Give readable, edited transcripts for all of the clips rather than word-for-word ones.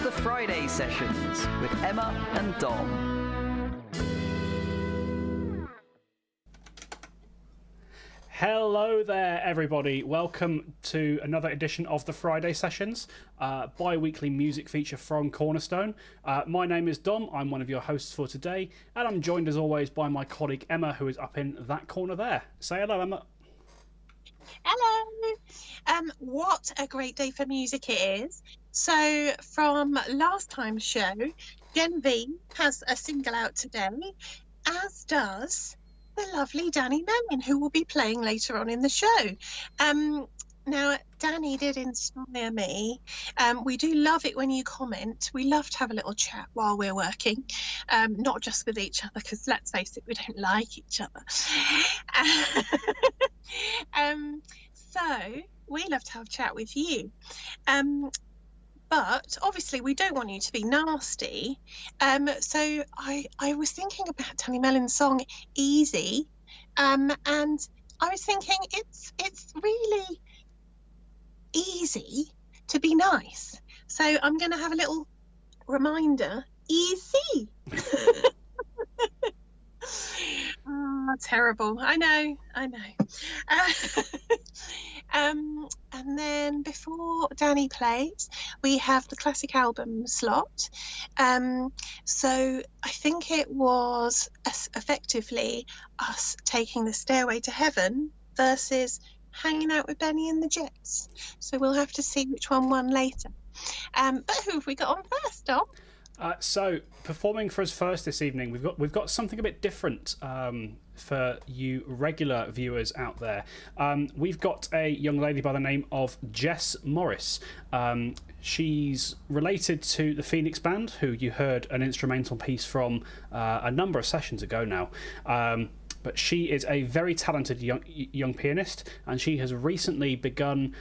the Friday Sessions with Emma and Dom. Hello there, everybody. Welcome to another edition of the Friday Sessions, bi-weekly music feature from Cornerstone. My name is Dom. I'm one of your hosts for today, and I'm joined as always by my colleague Emma, who is up in that corner there. Say hello, Emma. Hello. What a great day for music it is. So from last time's show, Gen V has a single out today, as does the lovely Danny Mellin, who will be playing later on in the show. Now, Danny did inspire me. We do love it when you comment. We love to have a little chat while we're working, not just with each other, because let's face it, we don't like each other. So we love to have a chat with you. But obviously we don't want you to be nasty. So I was thinking about Danny Mellin's song Easy. And I was thinking it's really easy to be nice. So I'm going to have a little reminder. Easy. Oh, terrible. I know. And then before Danny plays, we have the classic album slot. So I think it was effectively us taking the Stairway to Heaven versus Hanging Out with Benny and the Jets. So we'll have to see which one won later. But who have we got on first, Dom? So performing for us first this evening, we've got something a bit different for you regular viewers out there. We've got a young lady by the name of Jess Morris. She's related to the Phoenix Band, who you heard an instrumental piece from a number of sessions ago now. But she is a very talented young pianist, and she has recently begun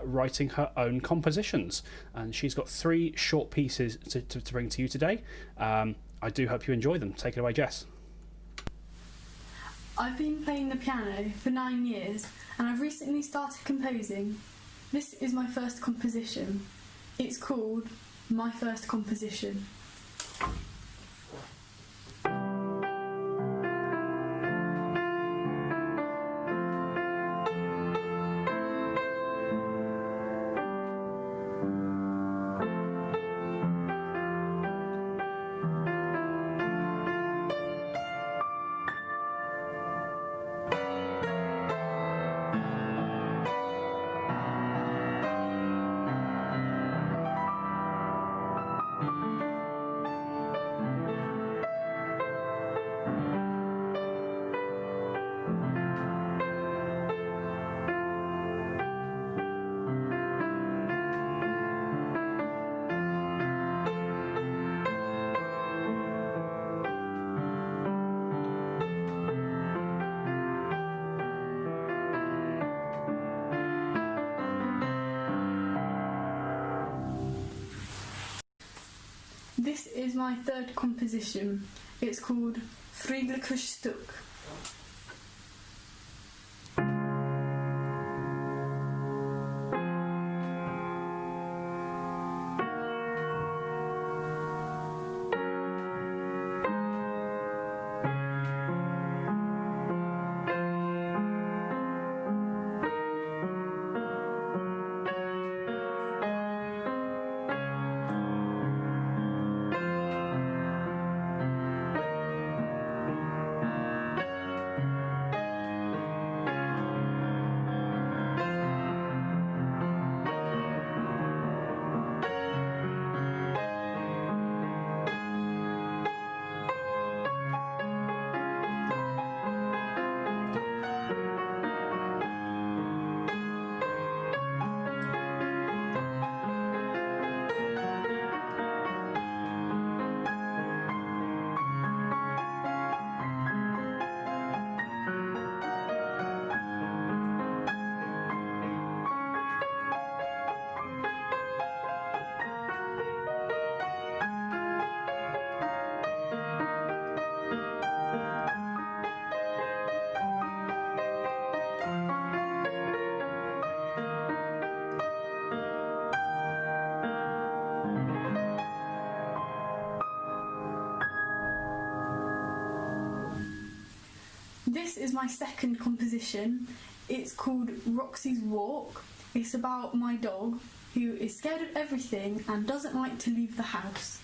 writing her own compositions. And she's got 3 short pieces to bring to you today. I do hope you enjoy them. Take it away, Jess. I've been playing the piano for 9 years, and I've recently started composing. This is my first composition. It's called My First Composition. This is my third composition. It's called Friedliches Stück. is my second composition. It's called Roxy's Walk. It's about my dog who is scared of everything and doesn't like to leave the house.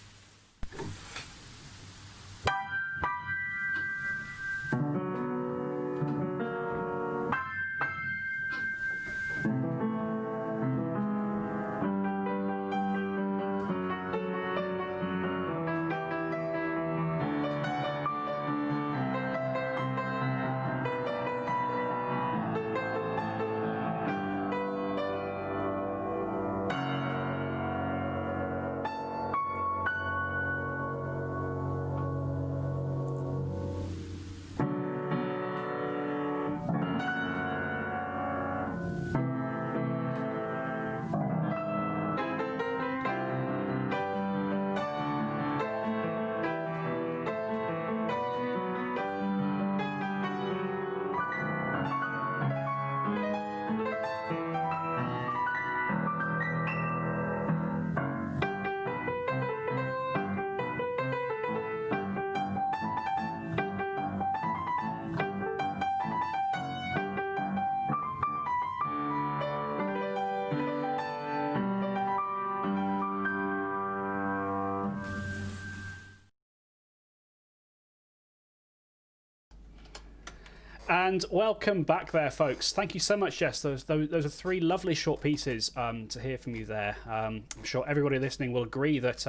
And welcome back there, folks. Thank you so much, Jess. Those are three lovely short pieces to hear from you there. I'm sure everybody listening will agree that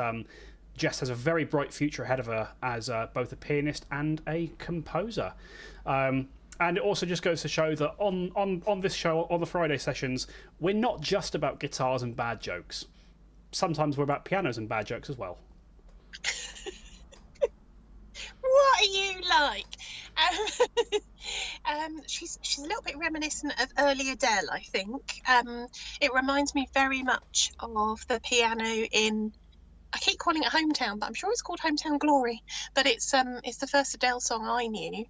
Jess has a very bright future ahead of her as both a pianist and a composer. And it also just goes to show that on this show, on the Friday sessions, we're not just about guitars and bad jokes. Sometimes we're about pianos and bad jokes as well. What are you like? She's a little bit reminiscent of early Adele, I think. It reminds me very much of the piano in, I keep calling it Hometown, but I'm sure it's called Hometown Glory. But it's the first Adele song I knew.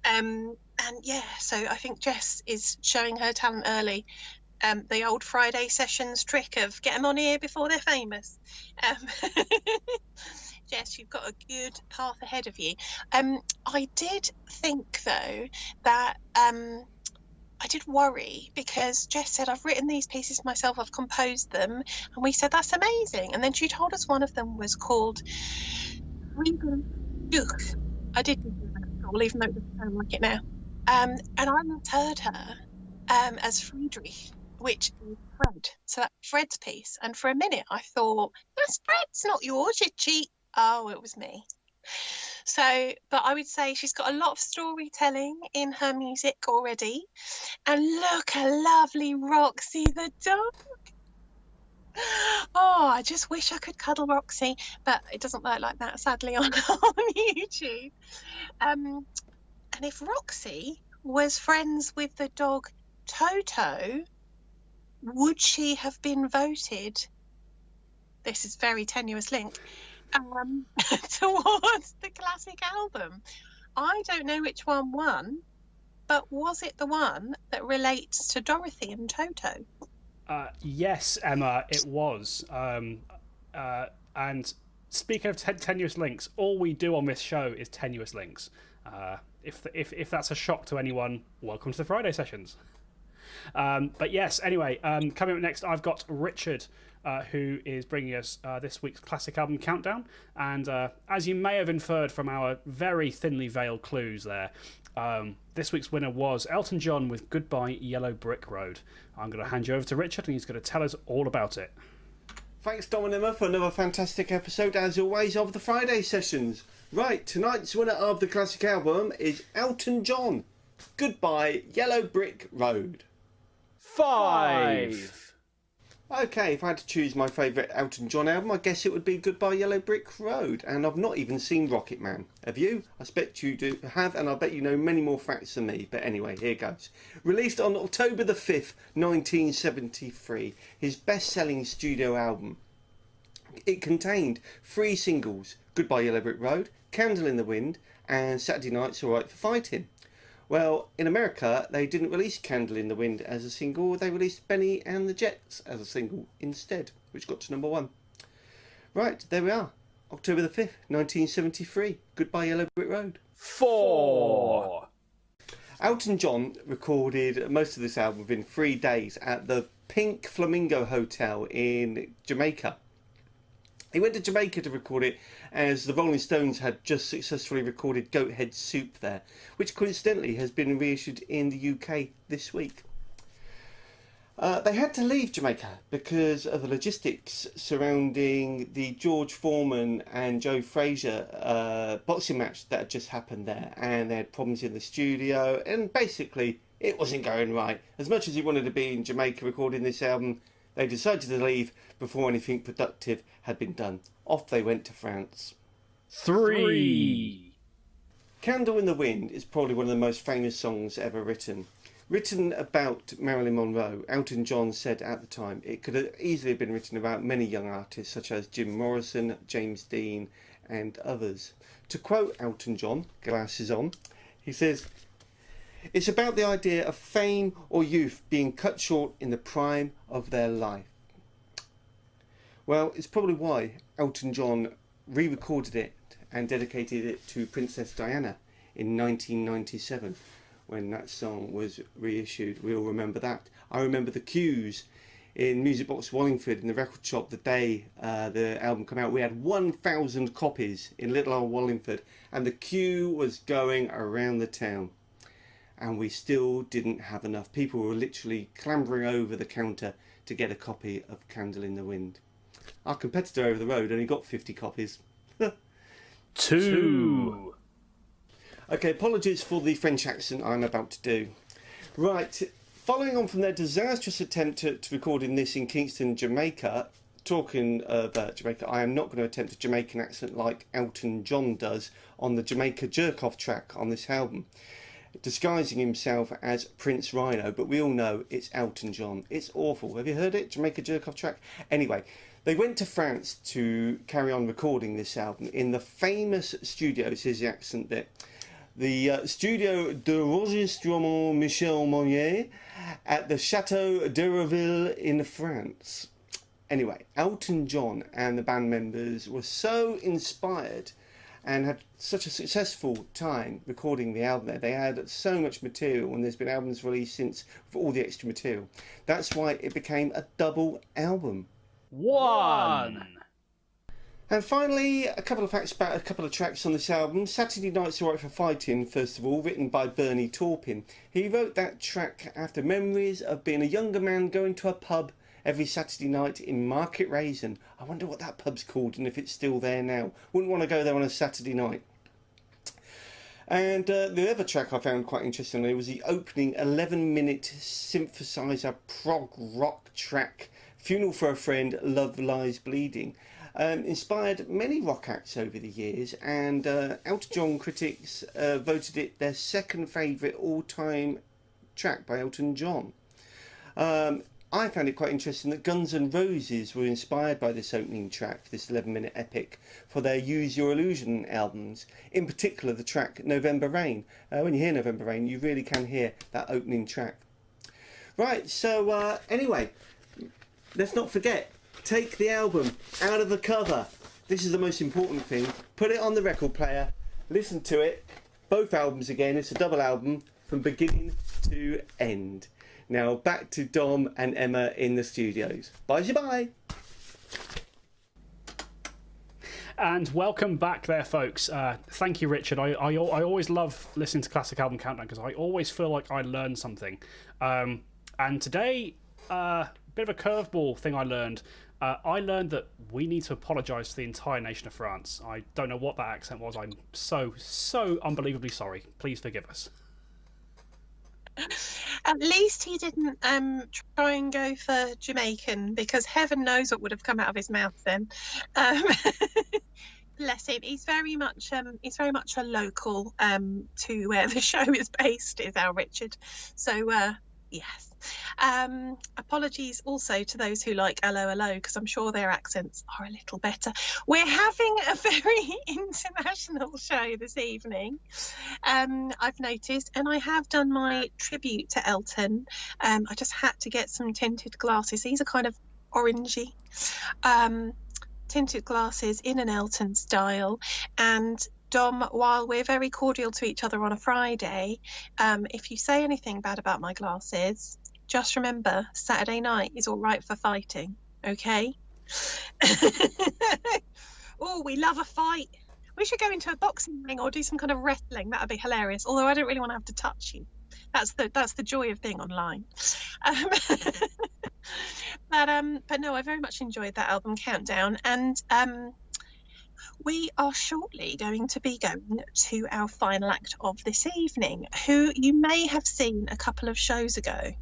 And yeah, so I think Jess is showing her talent early. The old Friday sessions trick of get them on here before they're famous. Jess, you've got a good path ahead of you. I did think, though, that I did worry because Jess said, I've written these pieces myself, I've composed them. And we said, that's amazing. And then she told us one of them was called Duke. I did do that, even though it doesn't sound like it now. And I misheard her as Friedrich, which is Fred. So that's Fred's piece. And for a minute, I thought, that's Fred's, not yours, you cheat. Oh, it was me. So, but I would say she's got a lot of storytelling in her music already. And look, a lovely Roxy the dog. Oh, I just wish I could cuddle Roxy, but it doesn't work like that, sadly, on YouTube. And if Roxy was friends with the dog Toto, would she have been voted? This is very tenuous link. Towards the classic album. I don't know which one won, but was it the one that relates to Dorothy and Toto? Yes, Emma, it was. And speaking of tenuous links, all we do on this show is tenuous links. If that's a shock to anyone, welcome to the Friday sessions. But yes, anyway, coming up next, I've got Richard, who is bringing us this week's classic album countdown. And as you may have inferred from our very thinly veiled clues there, this week's winner was Elton John with Goodbye Yellow Brick Road. I'm going to hand you over to Richard, and he's going to tell us all about it. Thanks, Dom and Emma, for another fantastic episode, as always, of the Friday sessions. Right, tonight's winner of the classic album is Elton John. Goodbye Yellow Brick Road. 5. Okay, if I had to choose my favourite Elton John album, I guess it would be Goodbye Yellow Brick Road. And I've not even seen Rocket Man. Have you? I expect you do have, and I bet you know many more facts than me. But anyway, here goes. Released on October the 5th, 1973, his best-selling studio album. It contained 3 singles, Goodbye Yellow Brick Road, Candle in the Wind, and Saturday Night's Alright for Fighting. Well, in America, they didn't release Candle in the Wind as a single. They released Benny and the Jets as a single instead, which got to number 1. Right, there we are. October the 5th, 1973. Goodbye Yellow Brick Road. 4. Elton John recorded most of this album within 3 days at the Pink Flamingo Hotel in Jamaica. He went to Jamaica to record it as the Rolling Stones had just successfully recorded Goat Head Soup there, which coincidentally has been reissued in the UK this week. They had to leave Jamaica because of the logistics surrounding the George Foreman and Joe Frazier boxing match that had just happened there, and they had problems in the studio, and basically it wasn't going right. As much as he wanted to be in Jamaica recording this album, they decided to leave before anything productive had been done. Off they went to France. 3. Candle in the Wind is probably one of the most famous songs ever written. Written about Marilyn Monroe, Elton John said at the time it could have easily been written about many young artists such as Jim Morrison, James Dean and others. To quote Elton John, glasses on, he says, "It's about the idea of fame or youth being cut short in the prime of their life." Well, it's probably why Elton John re-recorded it and dedicated it to Princess Diana in 1997. When that song was reissued. We all remember that. I remember the queues in Music Box Wallingford in the record shop the day the album came out. We had 1,000 copies in little old Wallingford, and the queue was going around the town. And we still didn't have enough. People were literally clambering over the counter to get a copy of Candle in the Wind. Our competitor over the road only got 50 copies. 2. Okay, apologies for the French accent I'm about to do. Right, following on from their disastrous attempt to recording this in Kingston, Jamaica, talking of Jamaica, I am not going to attempt a Jamaican accent like Elton John does on the Jamaica Jerk-Off track on this album, disguising himself as Prince Rhino, but we all know it's Elton John. It's awful. Have you heard it? Jamaica Jerk-Off track? Anyway, they went to France to carry on recording this album in the famous studios, here's the accent bit, the Studio d'Enregistrement Michel Monnier at the Chateau d'Hérouville in France. Anyway, Elton John and the band members were so inspired and had such a successful time recording the album there. They had so much material, and there's been albums released since with all the extra material. That's why it became a double album. 1. And finally, a couple of facts about a couple of tracks on this album. Saturday Night's Alright for Fighting, first of all, written by Bernie Taupin. He wrote that track after memories of being a younger man going to a pub every Saturday night in Market Raisin. I wonder what that pub's called and if it's still there now. Wouldn't want to go there on a Saturday night. And the other track I found quite interesting was the opening 11-minute synthesizer prog rock track, Funeral for a Friend, Love Lies Bleeding. Inspired many rock acts over the years, and Elton John critics voted it their second favourite all-time track by Elton John. I found it quite interesting that Guns N' Roses were inspired by this opening track, this 11-minute epic, for their Use Your Illusion albums, in particular the track November Rain. When you hear November Rain, you really can hear that opening track. Right, so anyway, let's not forget, take the album out of the cover. This is the most important thing. Put it on the record player, listen to it, both albums again. It's a double album from beginning to end. Now back to Dom and Emma in the studios. Bye. And welcome back there, folks. Thank you, Richard. I always love listening to Classic Album Countdown because I always feel like I learn something. And today, bit of a curveball thing I learned. I learned that we need to apologise to the entire nation of France. I don't know what that accent was. I'm so unbelievably sorry. Please forgive us. At least he didn't try and go for Jamaican, because heaven knows what would have come out of his mouth then. Bless him. He's very much a local to where the show is based, is our Richard. So yes. Apologies also to those who like Hello Hello, because I'm sure their accents are a little better. We're having a very international show this evening, I've noticed, and I have done my tribute to Elton. I just had to get some tinted glasses. These are kind of orangey tinted glasses in an Elton style, and Dom, while we're very cordial to each other on a Friday, if you say anything bad about my glasses, just remember Saturday night is all right for fighting, okay? Oh, we love a fight. We should go into a boxing ring or do some kind of wrestling. That would be hilarious. Although I don't really want to have to touch you. That's the joy of being online. But no, I very much enjoyed that album countdown, and we are shortly going to be going to our final act of this evening, who you may have seen a couple of shows ago.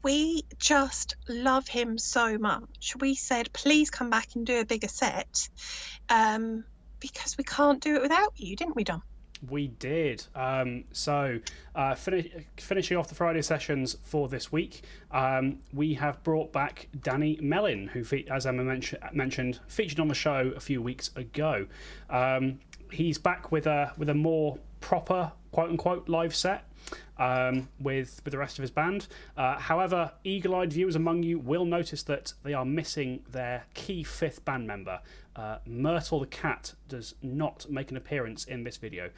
We just love him so much. We said, please come back and do a bigger set, because we can't do it without you, didn't we, Dom? We did. Finishing off the Friday sessions for this week, we have brought back Danny Mellin, who, as Emma mentioned, featured on the show a few weeks ago. He's back with a more proper, quote-unquote, live set with the rest of his band. However, eagle-eyed viewers among you will notice that they are missing their key fifth band member. Myrtle the cat does not make an appearance in this video,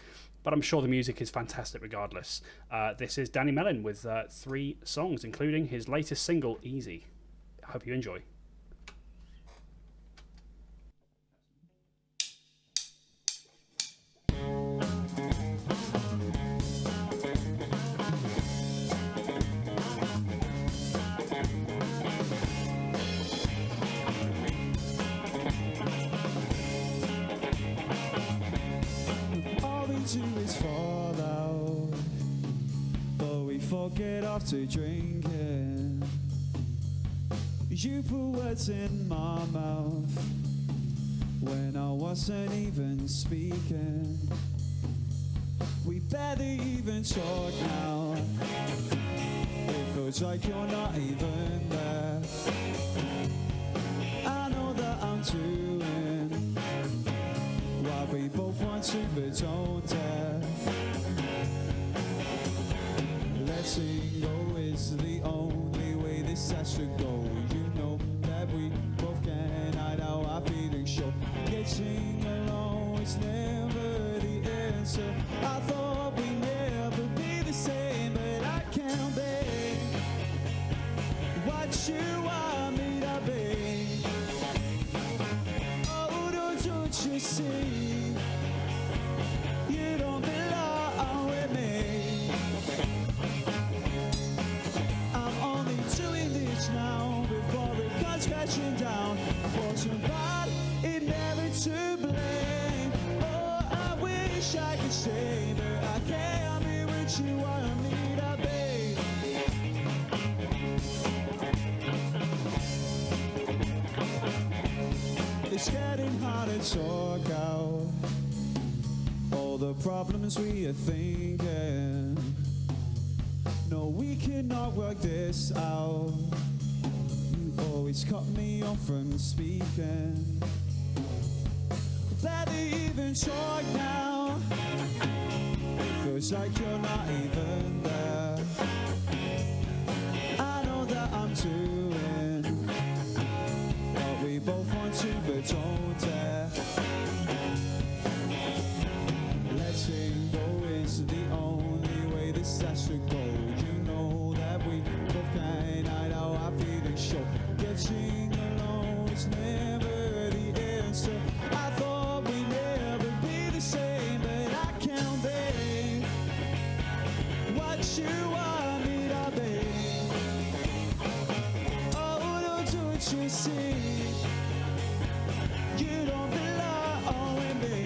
but I'm sure the music is fantastic regardless. This is Danny Mellin with 3 songs, including his latest single, Easy. I hope you enjoy. Get off to drinking. You put words in my mouth when I wasn't even speaking. We barely even talk now. It feels like you're not even there. I know that I'm doing what we both want to but don't dare. Letting go is the only way this has to go. You know that we both can hide how our feelings show. Getting along is never the answer. I thought we'd never be the same, but I can't be what you want me to be. Oh, don't you see? You don't belong with me. Doing this now before it comes crashing down. For somebody never to blame. Oh, I wish I could say, but I can't be what you want me to be. It's getting hard to talk out all the problems we are thinking. No, we cannot work this out. You always cut me off from speaking. Better even talk now. It feels like you're not even there. I know that I'm doing what we both want to but don't dare. Letting go is the only way this has to go. Getting alone is never the answer. I thought we'd never be the same, but I can't be what you want me to be. Oh, don't you see? You don't belong with me.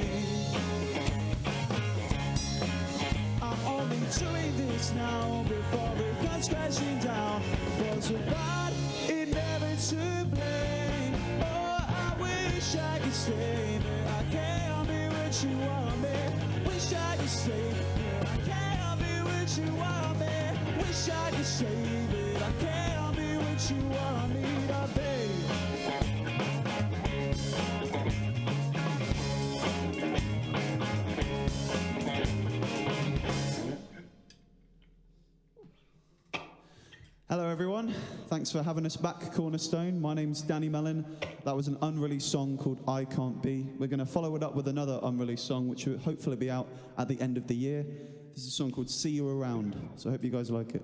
I'm only doing this now before it comes crashing down. For somebody to blame. Oh, I wish I could say that I can't be what you want me. Wish I could say that I can't be what you want me. Wish I could say that I can't be what you want me to be. Hello everyone, thanks for having us back, Cornerstone. My name's Danny Mellin. That was an unreleased song called I Can't Be. We're going to follow it up with another unreleased song which will hopefully be out at the end of the year. This is a song called See You Around, so I hope you guys like it.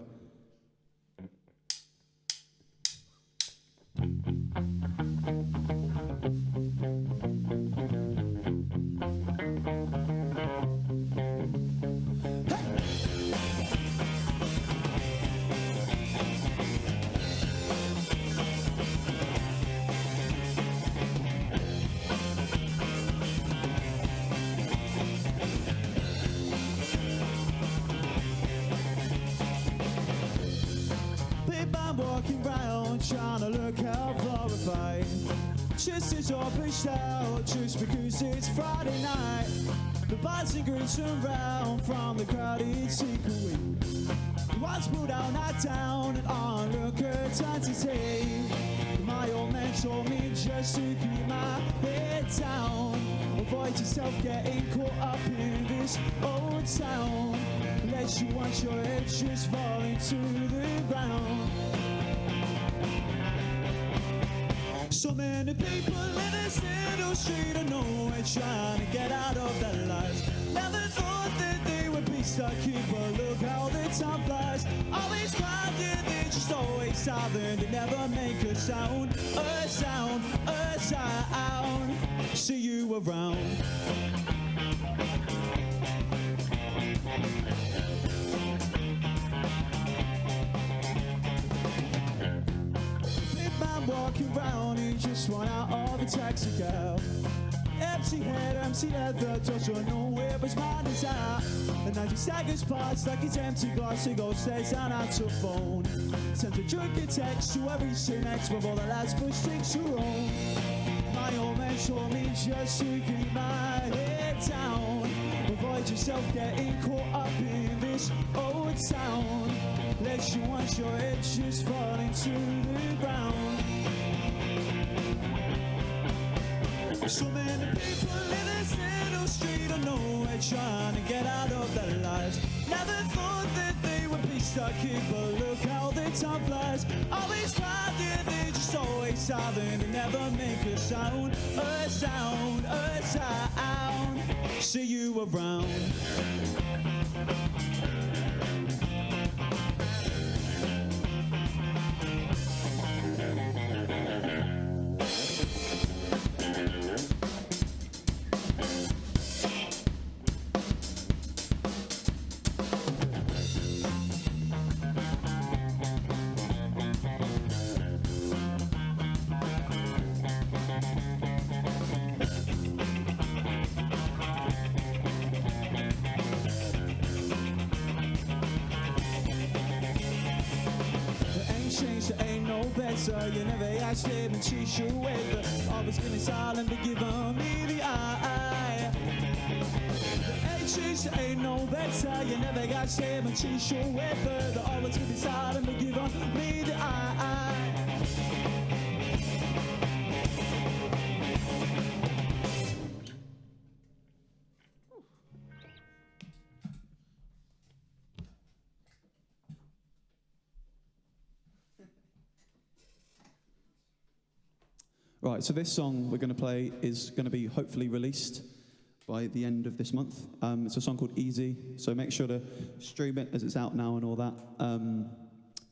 Walking round trying to look out glorified, just as you're pushed out, just because it's Friday night. The bars and groups around from the crowded secret wing. Once pulled down, not down, and onlooker turned to tea. My old man told me just to keep my head down, avoid yourself getting caught up in this old town. Let you watch your head just falling to the ground. So many people in this little street of nowhere trying to get out of their lives. Never thought that they would be stuck here, but look how the time flies. Always crowded, they just always silent. They never make a sound, a sound, a sound. See you around. Walking around, he just went out of a taxi cab. Empty head, empty leather, doesn't know where his mind is at. And as he staggers past like it's empty glass, he goes stares down at her phone. Sends a drunk a text to every scene next with all the lads push things to roam. My old man told me just to keep my head down, avoid yourself getting caught up in this old town. Let you watch your head just falling to the ground. So many people in this little street of nowhere trying to get out of their lives. Never thought that they would be stuck here, but look how the time flies. Always crowded, they just always silent and never make a sound, a sound, a sound. See you around. So you never asked him and she should wait, but always been silent but giving me the eye. The H's ain't no better. You never got him and she should wait, but always been silent but giving me the eye. Right, so this song we're going to play is going to be hopefully released by the end of this month. It's a song called Easy, so make sure to stream it as it's out now and all that.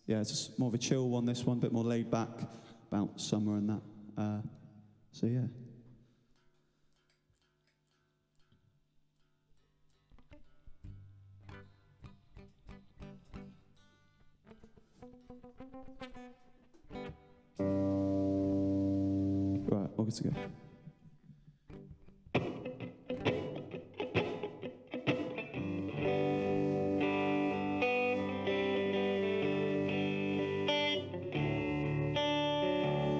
Yeah, it's just more of a chill one, this one, a bit more laid back about summer and that. So yeah. Right, all good to go.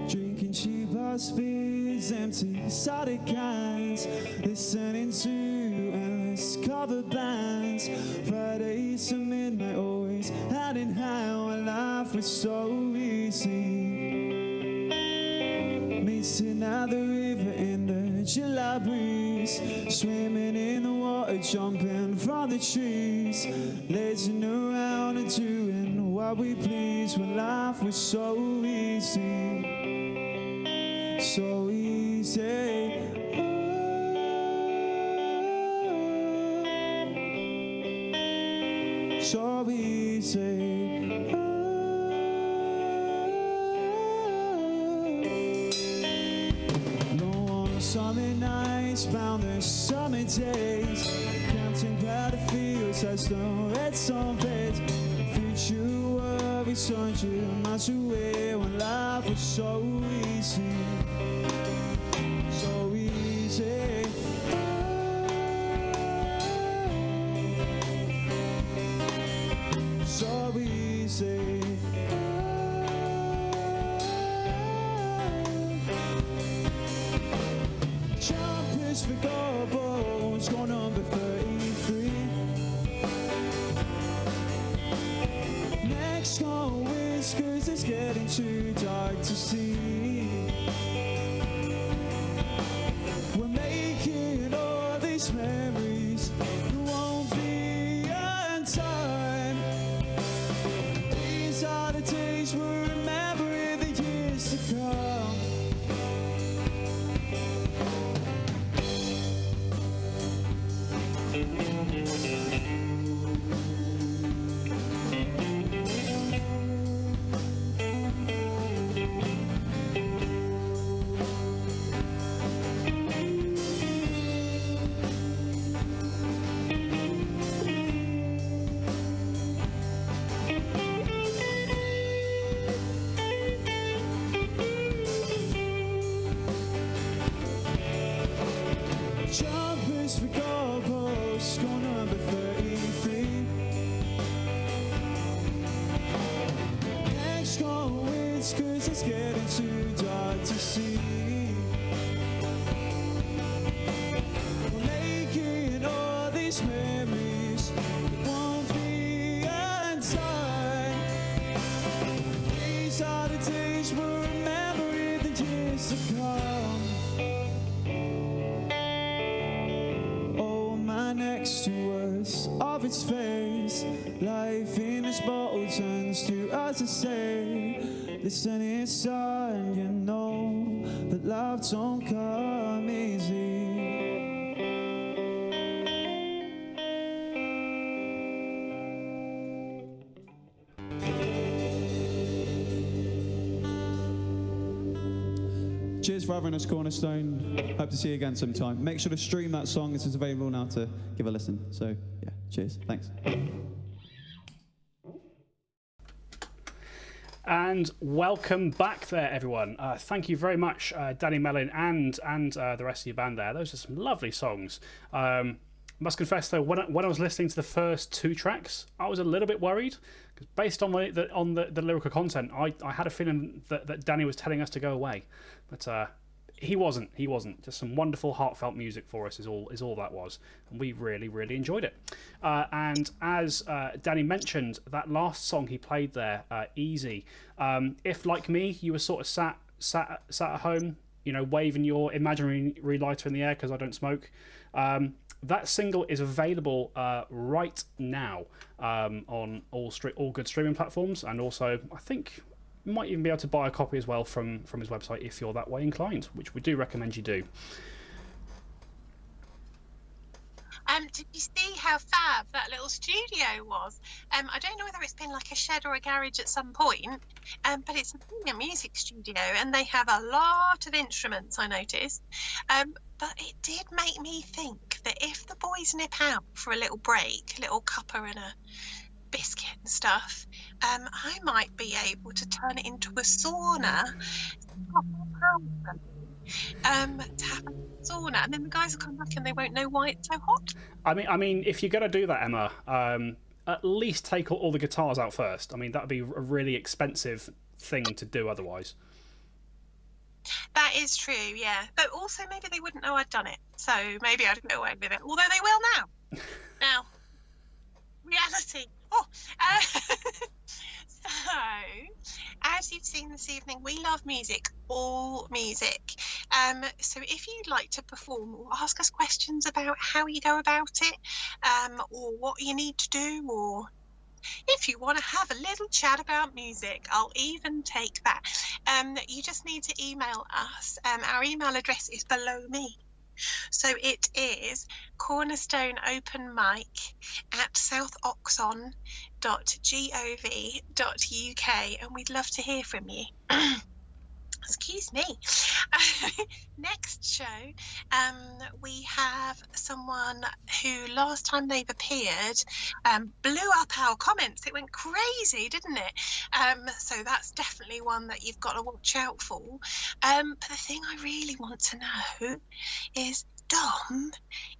Drinking cheap ass beers, empty soda cans, listening to endless cover bands. Fridays to midnight, always hand in hand when life was so easy. Sitting at the river in the July breeze, swimming in the water, jumping from the trees, lazing around and doing what are we pleased when life was so easy? So easy. So easy. Long summer nights, boundless summer days, counting powder fields as the red sun fades. Future worries turned you miles away when life was so easy. So easy. So easy. Jumpers for gobbles, gone number 33. Next on whiskers, it's getting too dark to see. We're making all these memories, it won't be undone. These are the days we'll remember in the years to come. Jumpers for goalposts, score number 33. Next on wins, cause it's getting too dark to see. We're making all these memories, it won't be undone. These are the days we'll remember in the years to come. Next to us, of its face, life in this bottle turns to us to say, listen, it's son, you know that love don't come easy. Cheers for having us, Cornerstone. Hope to see you again sometime. Make sure to stream that song. This is available now to give a listen. So, yeah, cheers. Thanks. And welcome back there, everyone. Thank you very much, Danny, Mellin, and the rest of your band there. Those are some lovely songs. Must confess, though, when I was listening to the first two tracks, I was a little bit worried. Because based on the lyrical content, I had a feeling that Danny was telling us to go away. But he wasn't. He wasn't. Just some wonderful, heartfelt music for us is all that was. And we really, really enjoyed it. And as Danny mentioned, that last song he played there, Easy, if, like me, you were sort of sat at home, you know, waving your imaginary lighter in the air because I don't smoke, that single is available right now on all good streaming platforms, and also I think you might even be able to buy a copy as well from his website if you're that way inclined, which we do recommend you do. Did you see how fab that little studio was? I don't know whether it's been like a shed or a garage at some point, but it's a brilliant music studio, and they have a lot of instruments, I noticed. But it did make me think that if the boys nip out for a little break, a little cuppa and a biscuit and stuff, I might be able to turn it into a sauna. To have a sauna, and then the guys will come back and they won't know why it's so hot. I mean, if you're going to do that, Emma, at least take all the guitars out first. I mean, that would be a really expensive thing to do otherwise. That is true, yeah. But also maybe they wouldn't know I'd done it, so maybe I'd go away with it. Although they will now. Now, reality. So, as you've seen this evening, we love music, all music. So if you'd like to perform or ask us questions about how you go about it, or what you need to do, or If you want to have a little chat about music, I'll even take that. You just need to email us. Our email address is below me. So it is cornerstoneopenmic at southoxon.gov.uk, and we'd love to hear from you. Excuse me. Next show, we have someone who last time they've appeared blew up our comments. It went crazy, didn't it? So that's definitely one that you've got to watch out for. But the thing I really want to know is, Dom,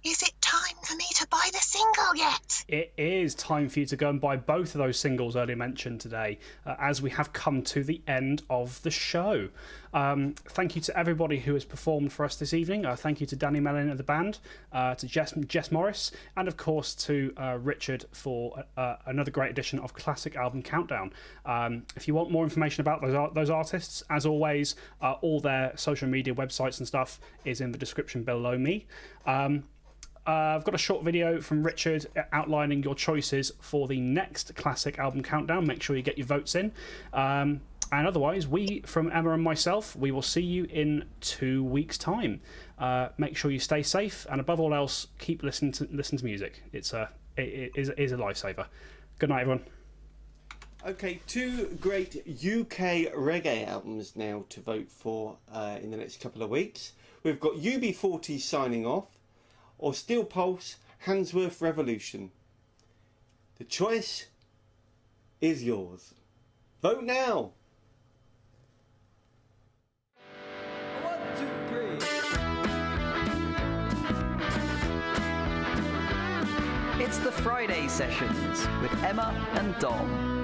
is it time for me to buy the single yet? It is time for you to go and buy both of those singles earlier mentioned today, as we have come to the end of the show. Thank you to everybody who has performed for us this evening. Thank you to Danny Mellin of the band, to Jess Morris, and of course to Richard for another great edition of Classic Album Countdown. If you want more information about those artists, as always, all their social media websites and stuff is in the description below me. I've got a short video from Richard outlining your choices for the next Classic Album Countdown. Make sure you get your votes in. And otherwise, we, from Emma and myself, we will see you in 2 weeks' time. Make sure you stay safe, and above all else, keep listening to music. It is a lifesaver. Good night, everyone. Okay, 2 great UK reggae albums now to vote for in the next couple of weeks. We've got UB40 signing off, or Steel Pulse, Handsworth Revolution. The choice is yours. Vote now! 1, 2, 3. It's the Friday Sessions with Emma and Dom.